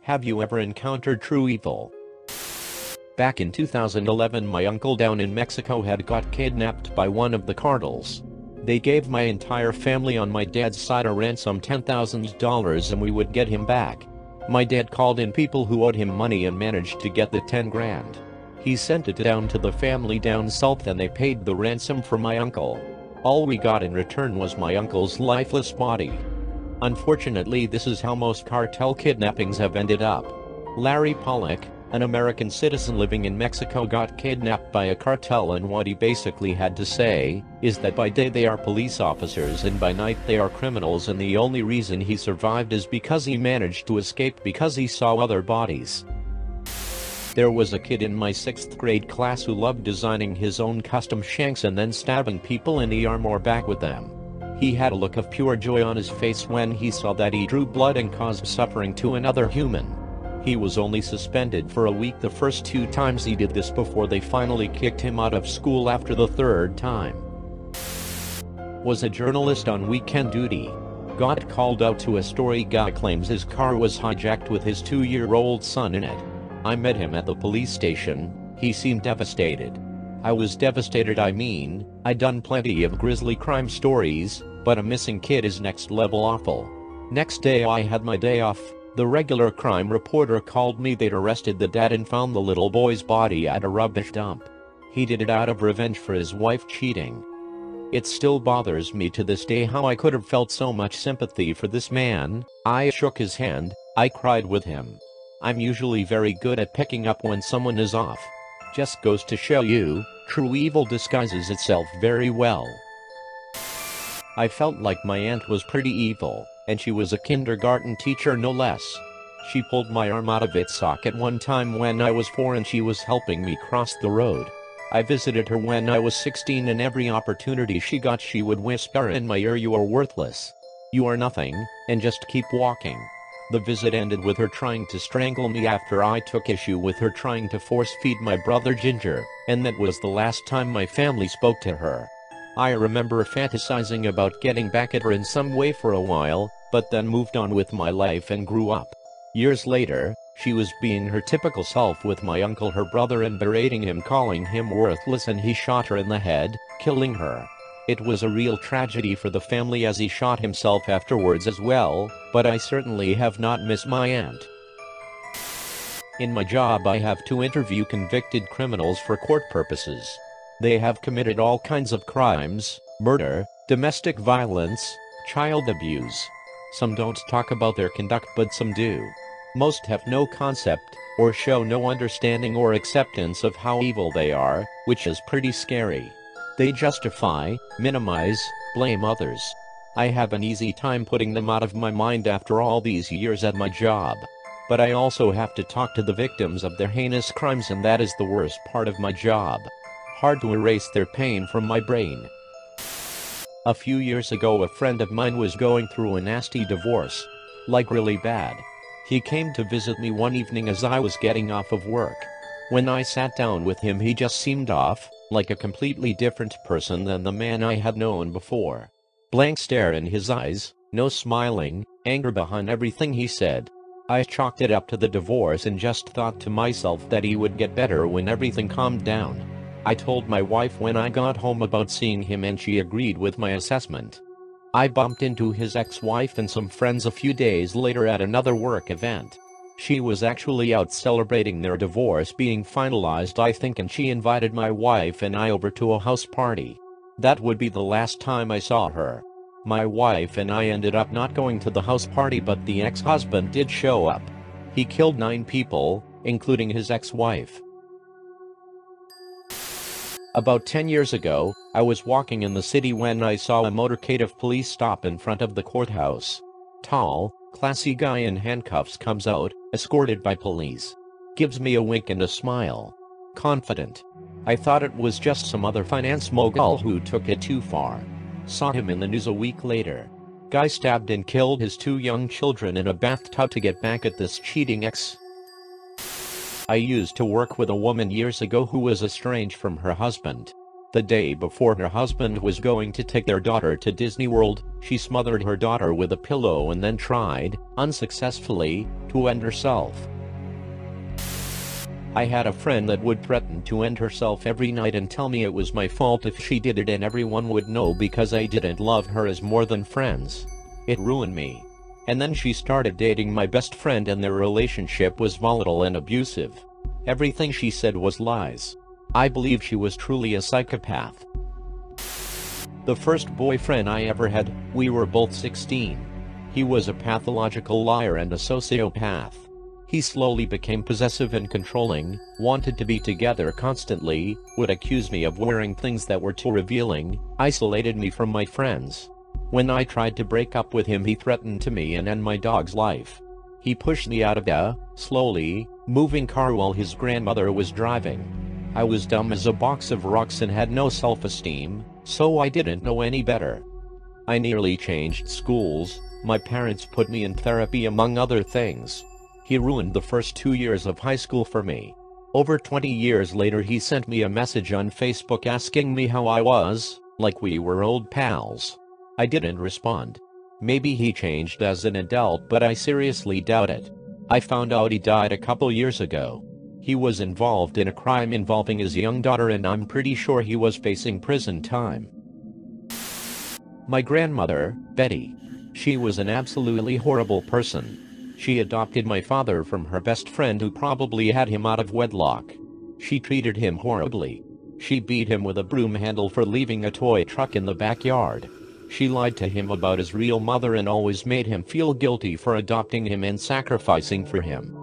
Have you ever encountered true evil? Back in 2011, my uncle down in Mexico had got kidnapped by one of the cartels. They gave my entire family on my dad's side a ransom $10,000 and we would get him back. My dad called in people who owed him money and managed to get the 10 grand. He sent it down to the family down south and they paid the ransom for my uncle. All we got in return was my uncle's lifeless body. Unfortunately, this is how most cartel kidnappings have ended up. Larry Pollock, an American citizen living in Mexico, got kidnapped by a cartel, and what he basically had to say is that by day they are police officers and by night they are criminals, and the only reason he survived is because he managed to escape because he saw other bodies. There was a kid in my 6th grade class who loved designing his own custom shanks and then stabbing people in the arm or back with them. He had a look of pure joy on his face when he saw that he drew blood and caused suffering to another human. He was only suspended for a week the first 2 times he did this before they finally kicked him out of school after the 3rd time. Was a journalist on weekend duty. Got called out to a story. Guy claims his car was hijacked with his 2-year-old son in it. I met him at the police station. He seemed devastated. I was devastated. I mean, I'd done plenty of grisly crime stories, but a missing kid is next level awful. Next day I had my day off. The regular crime reporter called me. They'd arrested the dad and found the little boy's body at a rubbish dump. He did it out of revenge for his wife cheating. It still bothers me to this day how I could have felt so much sympathy for this man. I shook his hand, I cried with him. I'm usually very good at picking up when someone is off. Just goes to show you, true evil disguises itself very well. I felt like my aunt was pretty evil, and she was a kindergarten teacher no less. She pulled my arm out of its socket one time when I was 4 and she was helping me cross the road. I visited her when I was 16 and every opportunity she got she would whisper in my ear, "You are worthless. You are nothing, and just keep walking." The visit ended with her trying to strangle me after I took issue with her trying to force-feed my brother Ginger, and that was the last time my family spoke to her. I remember fantasizing about getting back at her in some way for a while, but then moved on with my life and grew up. Years later, she was being her typical self with my uncle, her brother, and berating him, calling him worthless, and he shot her in the head, killing her. It was a real tragedy for the family as he shot himself afterwards as well, but I certainly have not missed my aunt. In my job I have to interview convicted criminals for court purposes. They have committed all kinds of crimes: murder, domestic violence, child abuse. Some don't talk about their conduct, but some do. Most have no concept, or show no understanding or acceptance of how evil they are, which is pretty scary. They justify, minimize, blame others. I have an easy time putting them out of my mind after all these years at my job. But I also have to talk to the victims of their heinous crimes, and that is the worst part of my job. Hard to erase their pain from my brain. A few years ago a friend of mine was going through a nasty divorce. Like really bad. He came to visit me one evening as I was getting off of work. When I sat down with him he just seemed off, like a completely different person than the man I had known before. Blank stare in his eyes, no smiling, anger behind everything he said. I chalked it up to the divorce and just thought to myself that he would get better when everything calmed down. I told my wife when I got home about seeing him and she agreed with my assessment. I bumped into his ex-wife and some friends a few days later at another work event. She was actually out celebrating their divorce being finalized, I think, and she invited my wife and I over to a house party. That would be the last time I saw her. My wife and I ended up not going to the house party, but the ex-husband did show up. He killed 9 people, including his ex-wife. About 10 years ago, I was walking in the city when I saw a motorcade of police stop in front of the courthouse. Tall, classy guy in handcuffs comes out, escorted by police. Gives me a wink and a smile. Confident. I thought it was just some other finance mogul who took it too far. Saw him in the news a week later. Guy stabbed and killed his 2 young children in a bathtub to get back at this cheating ex. I used to work with a woman years ago who was estranged from her husband. The day before her husband was going to take their daughter to Disney World, she smothered her daughter with a pillow and then tried, unsuccessfully, to end herself. I had a friend that would threaten to end herself every night and tell me it was my fault if she did it and everyone would know because I didn't love her as more than friends. It ruined me. And then she started dating my best friend and their relationship was volatile and abusive. Everything she said was lies. I believe she was truly a psychopath. The first boyfriend I ever had, we were both 16. He was a pathological liar and a sociopath. He slowly became possessive and controlling, wanted to be together constantly, would accuse me of wearing things that were too revealing, isolated me from my friends. When I tried to break up with him, he threatened to me and end my dog's life. He pushed me out of the, slowly, moving car while his grandmother was driving. I was dumb as a box of rocks and had no self-esteem, so I didn't know any better. I nearly changed schools, my parents put me in therapy among other things. He ruined the first 2 years of high school for me. Over 20 years later he sent me a message on Facebook asking me how I was, like we were old pals. I didn't respond. Maybe he changed as an adult, but I seriously doubt it. I found out he died a couple years ago. He was involved in a crime involving his young daughter and I'm pretty sure he was facing prison time. My grandmother, Betty. She was an absolutely horrible person. She adopted my father from her best friend who probably had him out of wedlock. She treated him horribly. She beat him with a broom handle for leaving a toy truck in the backyard. She lied to him about his real mother and always made him feel guilty for adopting him and sacrificing for him.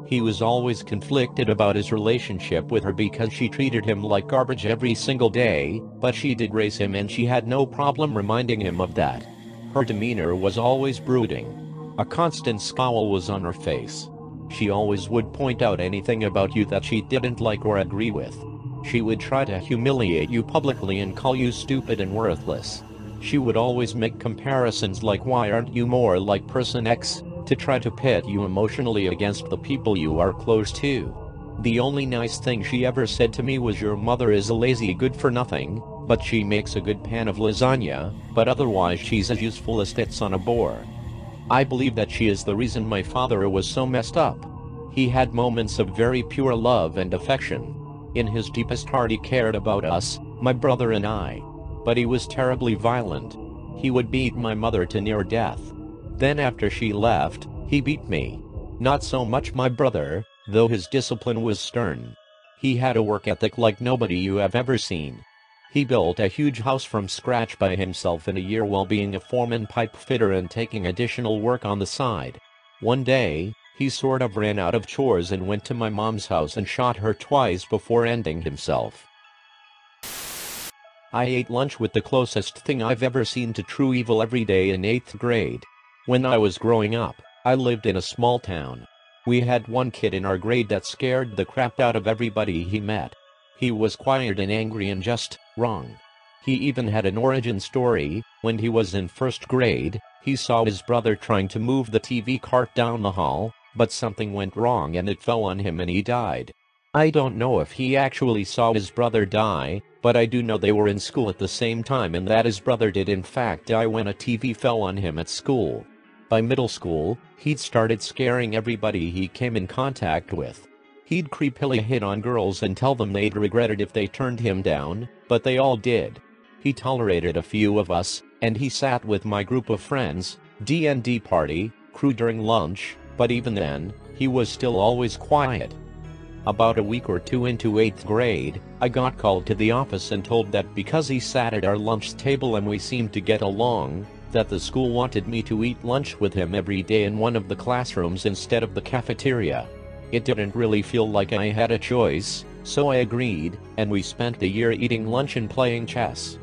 He was always conflicted about his relationship with her because she treated him like garbage every single day, but she did raise him and she had no problem reminding him of that. Her demeanor was always brooding. A constant scowl was on her face. She always would point out anything about you that she didn't like or agree with. She would try to humiliate you publicly and call you stupid and worthless. She would always make comparisons like why aren't you more like person X, to try to pit you emotionally against the people you are close to. The only nice thing she ever said to me was your mother is a lazy good for nothing, but she makes a good pan of lasagna, but otherwise she's as useful as tits on a boar. I believe that she is the reason my father was so messed up. He had moments of very pure love and affection. In his deepest heart he cared about us, my brother and I. But he was terribly violent. He would beat my mother to near death. Then after she left, he beat me. Not so much my brother, though his discipline was stern. He had a work ethic like nobody you have ever seen. He built a huge house from scratch by himself in a year while being a foreman pipe fitter and taking additional work on the side. One day, he sort of ran out of chores and went to my mom's house and shot her twice before ending himself. I ate lunch with the closest thing I've ever seen to true evil every day in 8th grade. When I was growing up, I lived in a small town. We had one kid in our grade that scared the crap out of everybody he met. He was quiet and angry and just wrong. He even had an origin story. When he was in 1st grade, he saw his brother trying to move the TV cart down the hall, but something went wrong and it fell on him and he died. I don't know if he actually saw his brother die, but I do know they were in school at the same time and that his brother did in fact die when a TV fell on him at school. By middle school, he'd started scaring everybody he came in contact with. He'd creepily hit on girls and tell them they'd regret it if they turned him down, but they all did. He tolerated a few of us, and he sat with my group of friends, D&D party, crew during lunch, but even then, he was still always quiet. About a week or two into 8th grade, I got called to the office and told that because he sat at our lunch table and we seemed to get along, that the school wanted me to eat lunch with him every day in one of the classrooms instead of the cafeteria. It didn't really feel like I had a choice, so I agreed, and we spent the year eating lunch and playing chess.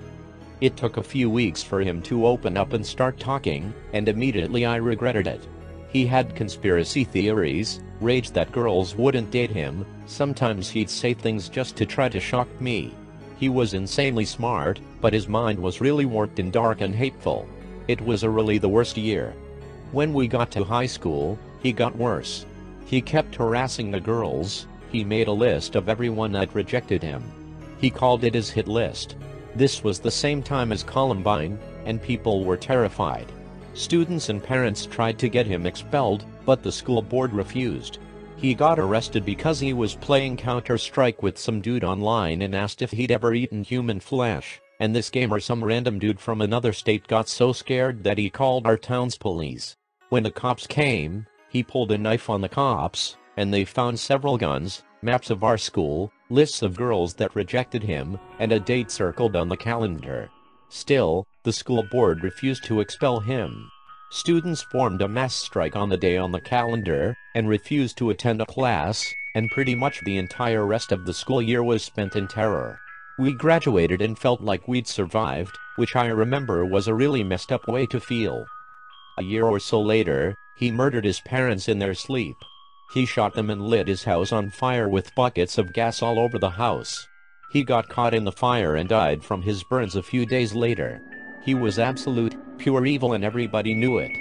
It took a few weeks for him to open up and start talking, and immediately I regretted it. He had conspiracy theories, raged that girls wouldn't date him, sometimes he'd say things just to try to shock me. He was insanely smart, but his mind was really warped and dark and hateful. It was really the worst year. When we got to high school, he got worse. He kept harassing the girls. He made a list of everyone that rejected him. He called it his hit list. This was the same time as Columbine, and people were terrified. Students and parents tried to get him expelled, but the school board refused. He got arrested because he was playing Counter-Strike with some dude online and asked if he'd ever eaten human flesh, and this gamer, some random dude from another state, got so scared that he called our town's police. When the cops came, he pulled a knife on the cops, and they found several guns, maps of our school, lists of girls that rejected him, and a date circled on the calendar. Still, the school board refused to expel him. Students formed a mass strike on the day on the calendar, and refused to attend a class, and pretty much the entire rest of the school year was spent in terror. We graduated and felt like we'd survived, which I remember was a really messed up way to feel. A year or so later, he murdered his parents in their sleep. He shot them and lit his house on fire with buckets of gas all over the house. He got caught in the fire and died from his burns a few days later. He was absolute, pure evil and everybody knew it.